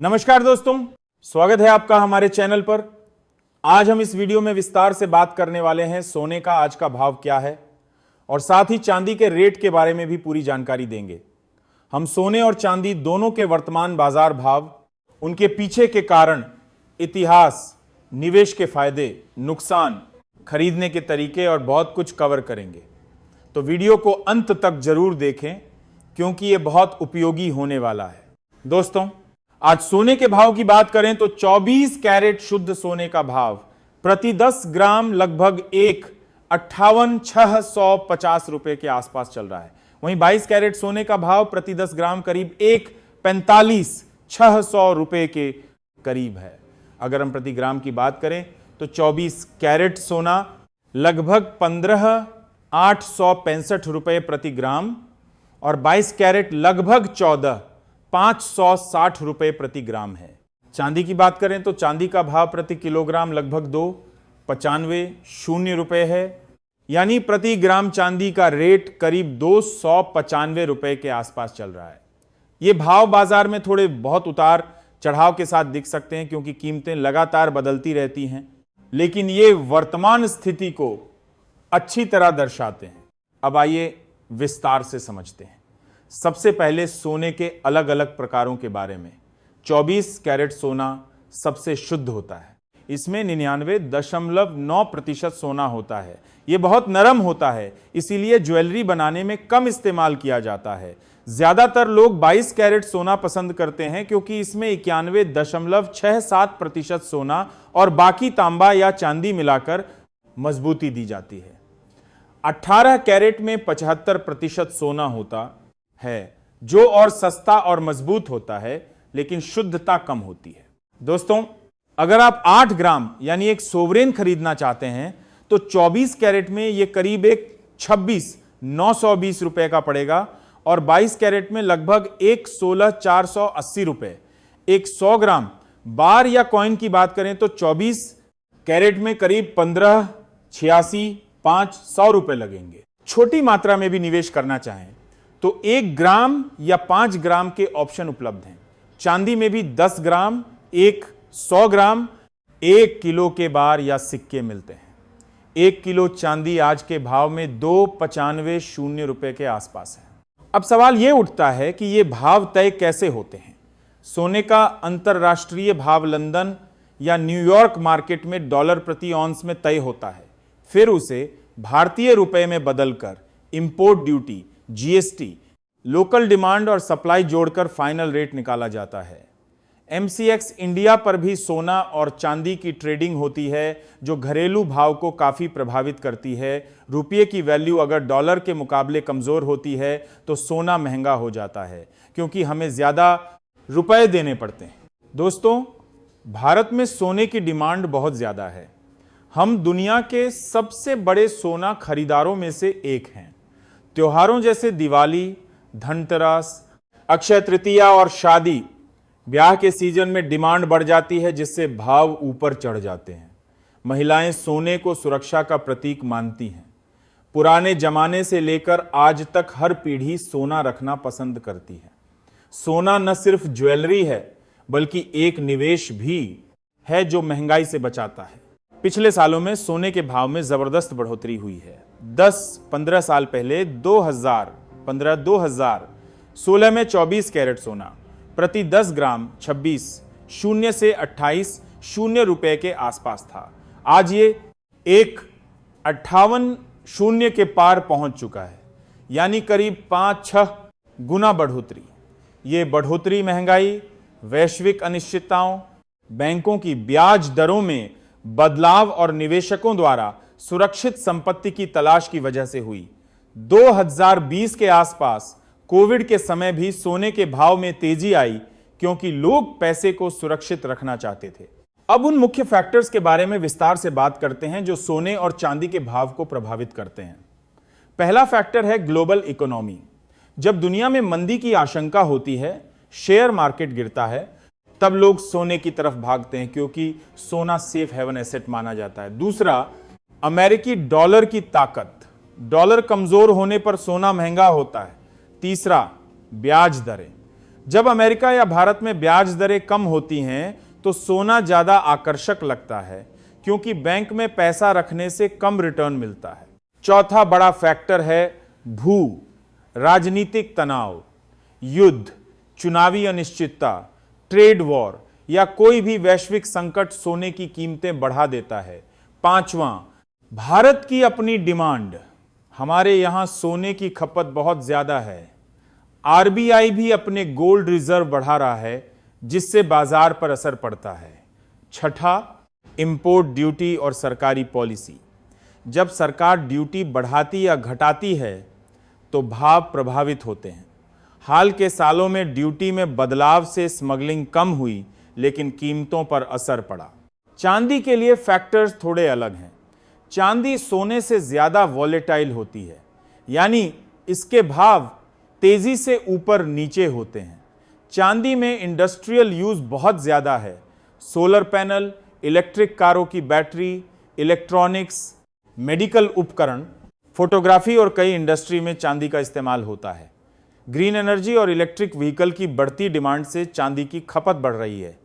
नमस्कार दोस्तों, स्वागत है आपका हमारे चैनल पर। आज हम इस वीडियो में विस्तार से बात करने वाले हैं सोने का आज का भाव क्या है और साथ ही चांदी के रेट के बारे में भी पूरी जानकारी देंगे। हम सोने और चांदी दोनों के वर्तमान बाजार भाव, उनके पीछे के कारण, इतिहास, निवेश के फायदे, नुकसान, खरीदने के तरीके और बहुत कुछ कवर करेंगे। तो वीडियो को अंत तक जरूर देखें क्योंकि यह बहुत उपयोगी होने वाला है। दोस्तों, आज सोने के भाव की बात करें तो 24 कैरेट शुद्ध सोने का भाव प्रति 10 ग्राम लगभग 58,650 रुपए के आसपास चल रहा है। वहीं 22 कैरेट सोने का भाव प्रति 10 ग्राम करीब 45,600 रुपए के करीब है। अगर हम प्रति ग्राम की बात करें तो 24 कैरेट सोना लगभग 15,865 रुपए प्रति ग्राम और 22 कैरेट लगभग 14,560 रुपए प्रति ग्राम है। चांदी की बात करें तो चांदी का भाव प्रति किलोग्राम लगभग 2,95 रुपए है, यानी प्रति ग्राम चांदी का रेट करीब 295 रुपए के आसपास चल रहा है। ये भाव बाजार में थोड़े बहुत उतार चढ़ाव के साथ दिख सकते हैं क्योंकि कीमतें लगातार बदलती रहती हैं, लेकिन ये वर्तमान स्थिति को अच्छी तरह दर्शाते हैं। अब आइए विस्तार से समझते हैं। सबसे पहले सोने के अलग अलग प्रकारों के बारे में। 24 कैरेट सोना सबसे शुद्ध होता है। इसमें 99.9% सोना होता है। यह बहुत नरम होता है, इसीलिए ज्वेलरी बनाने में कम इस्तेमाल किया जाता है। ज्यादातर लोग 22 कैरेट सोना पसंद करते हैं क्योंकि इसमें 91.67% सोना और बाकी तांबा या चांदी मिलाकर मजबूती दी जाती है। 18 कैरेट में 75% सोना होता है, जो और सस्ता और मजबूत होता है, लेकिन शुद्धता कम होती है। दोस्तों, अगर आप 8 ग्राम यानी एक सोवरेन खरीदना चाहते हैं तो 24 कैरेट में यह करीब 26,920 रुपए का पड़ेगा और 22 कैरेट में लगभग 16,480 रुपए। एक 100 ग्राम बार या कॉइन की बात करें तो 24 कैरेट में करीब 15,86,500 रुपए लगेंगे। छोटी मात्रा में भी निवेश करना चाहें तो 1 ग्राम या 5 ग्राम के ऑप्शन उपलब्ध हैं। चांदी में भी 10 ग्राम, 100 ग्राम, 1 किलो के बार या सिक्के मिलते हैं। 1 किलो चांदी आज के भाव में 2,95 रुपए के आसपास है। अब सवाल यह उठता है कि ये भाव तय कैसे होते हैं। सोने का अंतरराष्ट्रीय भाव लंदन या न्यूयॉर्क मार्केट में डॉलर प्रति औंस में तय होता है। फिर उसे भारतीय रुपए में बदलकर import duty, GST, local demand और सप्लाई जोड़कर फाइनल रेट निकाला जाता है। एमसीएक्स इंडिया पर भी सोना और चांदी की ट्रेडिंग होती है, जो घरेलू भाव को काफी प्रभावित करती है। रुपये की वैल्यू अगर डॉलर के मुकाबले कमजोर होती है तो सोना महंगा हो जाता है क्योंकि हमें ज्यादा रुपए देने पड़ते हैं। दोस्तों, भारत में सोने की डिमांड बहुत ज्यादा है। हम दुनिया के सबसे बड़े सोना खरीदारों में से एक हैं। त्योहारों जैसे दिवाली, धनतेरस, अक्षय तृतीया और शादी ब्याह के सीजन में डिमांड बढ़ जाती है, जिससे भाव ऊपर चढ़ जाते हैं। महिलाएं सोने को सुरक्षा का प्रतीक मानती हैं। पुराने जमाने से लेकर आज तक हर पीढ़ी सोना रखना पसंद करती है। सोना न सिर्फ ज्वेलरी है बल्कि एक निवेश भी है जो महंगाई से बचाता है। पिछले सालों में सोने के भाव में जबरदस्त बढ़ोतरी हुई है। 10-15 साल पहले 2016 में 24 कैरेट सोना प्रति 10 ग्राम 26,000 से 28,000 रुपए के आसपास था। आज ये 58,000 के पार पहुंच चुका है, यानी करीब 5-6 गुना बढ़ोतरी। ये बढ़ोतरी महंगाई, वैश्विक अनिश्चितताओं, बैंकों की ब्याज दरों में बदलाव और निवेशकों द्वारा सुरक्षित संपत्ति की तलाश की वजह से हुई। 2020 के आसपास कोविड के समय भी सोने के भाव में तेजी आई क्योंकि लोग पैसे को सुरक्षित रखना चाहते थे। अब उन मुख्य फैक्टर्स के बारे में विस्तार से बात करते हैं जो सोने और चांदी के भाव को प्रभावित करते हैं। पहला फैक्टर है ग्लोबल इकोनॉमी। जब दुनिया में मंदी की आशंका होती है, शेयर मार्केट गिरता है, तब लोग सोने की तरफ भागते हैं क्योंकि सोना सेफ हेवन एसेट माना जाता है। दूसरा, अमेरिकी डॉलर की ताकत। डॉलर कमजोर होने पर सोना महंगा होता है। तीसरा, ब्याज दरें। जब अमेरिका या भारत में ब्याज दरें कम होती हैं तो सोना ज्यादा आकर्षक लगता है, क्योंकि बैंक में पैसा रखने से कम रिटर्न मिलता है। चौथा बड़ा फैक्टर है भू राजनीतिक तनाव, युद्ध, चुनावी अनिश्चितता, ट्रेड वॉर या कोई भी वैश्विक संकट सोने की कीमतें बढ़ा देता है। पांचवां, भारत की अपनी डिमांड। हमारे यहां सोने की खपत बहुत ज्यादा है। आरबीआई भी अपने गोल्ड रिजर्व बढ़ा रहा है, जिससे बाजार पर असर पड़ता है। छठा, इंपोर्ट ड्यूटी और सरकारी पॉलिसी। जब सरकार ड्यूटी बढ़ाती या घटाती है तो भाव प्रभावित होते हैं। हाल के सालों में ड्यूटी में बदलाव से स्मगलिंग कम हुई, लेकिन कीमतों पर असर पड़ा। चांदी के लिए फैक्टर्स थोड़े अलग हैं। चांदी सोने से ज्यादा वॉलेटाइल होती है, यानी इसके भाव तेजी से ऊपर नीचे होते हैं। चांदी में इंडस्ट्रियल यूज बहुत ज्यादा है। सोलर पैनल, इलेक्ट्रिक कारों की बैटरी, इलेक्ट्रॉनिक्स, मेडिकल उपकरण, फोटोग्राफी और कई इंडस्ट्री में चांदी का इस्तेमाल होता है। ग्रीन एनर्जी और इलेक्ट्रिक व्हीकल की बढ़ती डिमांड से चांदी की खपत बढ़ रही है।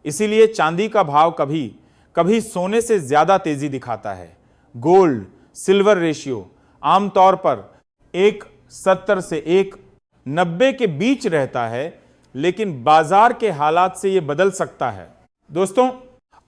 इसीलिए चांदी का भाव कभी कभी सोने से ज्यादा तेजी दिखाता है। गोल्ड सिल्वर रेशियो आमतौर पर 1:70 से 1:90 के बीच रहता है, लेकिन बाजार के हालात से यह बदल सकता है। दोस्तों,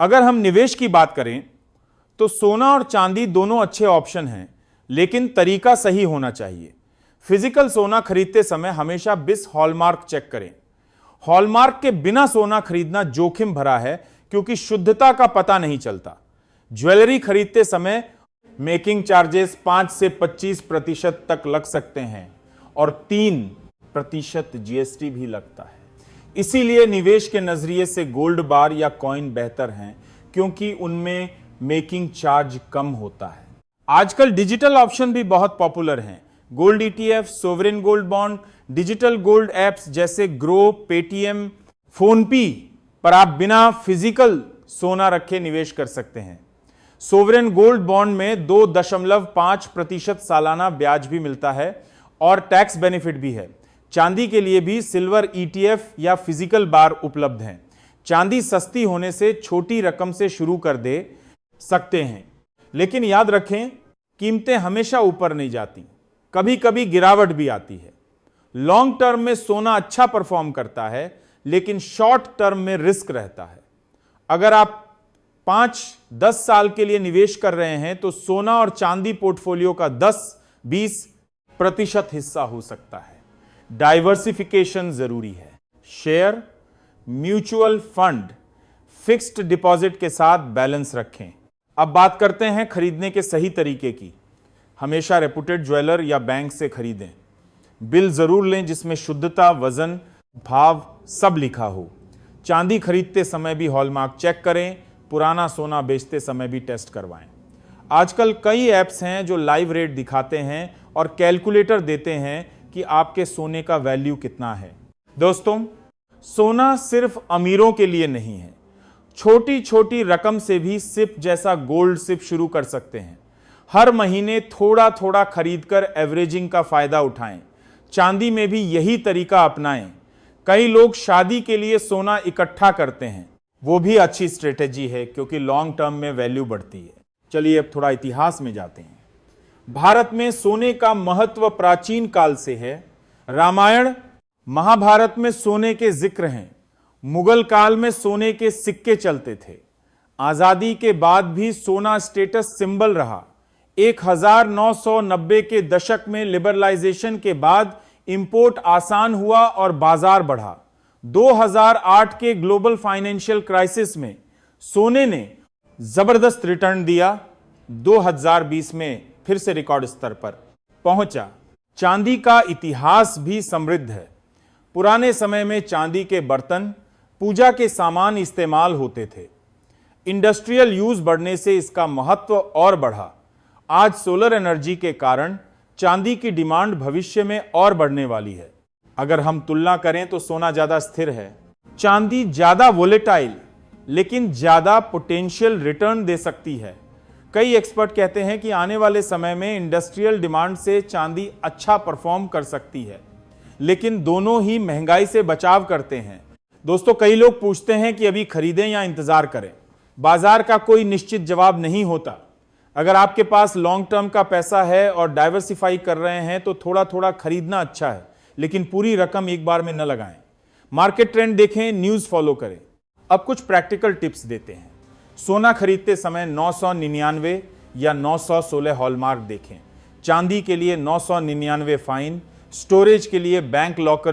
अगर हम निवेश की बात करें तो सोना और चांदी दोनों अच्छे ऑप्शन हैं, लेकिन तरीका सही होना चाहिए। फिजिकल सोना खरीदते समय हमेशा बिस हॉलमार्क चेक करें। हॉलमार्क के बिना सोना खरीदना जोखिम भरा है, क्योंकि शुद्धता का पता नहीं चलता। ज्वेलरी खरीदते समय मेकिंग चार्जेस 5 से 25% तक लग सकते हैं और 3% जीएसटी भी लगता है। इसीलिए निवेश के नजरिए से गोल्ड बार या कॉइन बेहतर हैं, क्योंकि उनमें मेकिंग चार्ज कम होता है। आजकल डिजिटल ऑप्शन भी बहुत पॉपुलर हैं। Gold ETF, sovereign gold bond, digital gold apps जैसे ग्रो, पेटीएम, फोनपी पर आप बिना फिजिकल सोना रखे निवेश कर सकते हैं। सोवरेन गोल्ड बॉन्ड में 2.5% सालाना ब्याज भी मिलता है और टैक्स बेनिफिट भी है। चांदी के लिए भी सिल्वर ईटीएफ या फिजिकल बार उपलब्ध हैं। चांदी सस्ती होने से छोटी रकम से शुरू कर दे सकते हैं, लेकिन याद रखें, कीमतें हमेशा ऊपर नहीं जाती, कभी कभी गिरावट भी आती है। लॉन्ग टर्म में सोना अच्छा परफॉर्म करता है, लेकिन शॉर्ट टर्म में रिस्क रहता है। अगर आप 5-10 साल के लिए निवेश कर रहे हैं तो सोना और चांदी पोर्टफोलियो का 10-20% हिस्सा हो सकता है। डाइवर्सिफिकेशन जरूरी है। Share, mutual fund, fixed deposit के साथ बैलेंस रखें। अब बात करते हैं खरीदने के सही तरीके की। हमेशा रेपुटेड ज्वेलर या बैंक से खरीदें। बिल जरूर लें जिसमें शुद्धता, वजन, भाव सब लिखा हो। चांदी खरीदते समय भी हॉलमार्क चेक करें। पुराना सोना बेचते समय भी टेस्ट करवाएं। आजकल कई ऐप्स हैं जो लाइव रेट दिखाते हैं और कैलकुलेटर देते हैं कि आपके सोने का वैल्यू कितना है। दोस्तों, सोना सिर्फ अमीरों के लिए नहीं है। छोटी छोटी रकम से भी सिप जैसा गोल्ड सिप शुरू कर सकते हैं। हर महीने थोड़ा थोड़ा खरीदकर एवरेजिंग का फायदा उठाएं। चांदी में भी यही तरीका अपनाएं। कई लोग शादी के लिए सोना इकट्ठा करते हैं, वो भी अच्छी स्ट्रेटेजी है, क्योंकि लॉन्ग टर्म में वैल्यू बढ़ती है। चलिए अब थोड़ा इतिहास में जाते हैं। भारत में सोने का महत्व प्राचीन काल से है। रामायण, महाभारत में सोने के जिक्र हैं। मुगल काल में सोने के सिक्के चलते थे। आजादी के बाद भी सोना स्टेटस सिंबल रहा। 1990 के दशक में लिबरलाइजेशन के बाद इंपोर्ट आसान हुआ और बाजार बढ़ा। 2008 के ग्लोबल फाइनेंशियल क्राइसिस में सोने ने जबरदस्त रिटर्न दिया। 2020 में फिर से रिकॉर्ड स्तर पर पहुंचा। चांदी का इतिहास भी समृद्ध है। पुराने समय में चांदी के बर्तन, पूजा के सामान इस्तेमाल होते थे। इंडस्ट्रियल यूज बढ़ने से इसका महत्व और बढ़ा। आज सोलर एनर्जी के कारण चांदी की डिमांड भविष्य में और बढ़ने वाली है। अगर हम तुलना करें तो सोना ज्यादा स्थिर है, चांदी ज्यादा वोलेटाइल, लेकिन ज्यादा पोटेंशियल रिटर्न दे सकती है। कई एक्सपर्ट कहते हैं कि आने वाले समय में इंडस्ट्रियल डिमांड से चांदी अच्छा परफॉर्म कर सकती है। लेकिन दोनों ही महंगाई से बचाव करते हैं। दोस्तों, कई लोग पूछते हैं कि अभी खरीदें या इंतजार करें। बाजार का कोई निश्चित जवाब नहीं होता। अगर आपके पास लॉन्ग टर्म का पैसा है और डाइवर्सिफाई कर रहे हैं तो थोड़ा थोड़ा खरीदना अच्छा है, लेकिन पूरी रकम एक बार में न लगाएं। मार्केट ट्रेंड देखें, न्यूज फॉलो करें। अब कुछ प्रैक्टिकल टिप्स देते हैं। सोना खरीदते समय 999 या 916 हॉलमार्क देखें। चांदी के लिए 999 फाइन, स्टोरेज के लिए बैंक लॉकर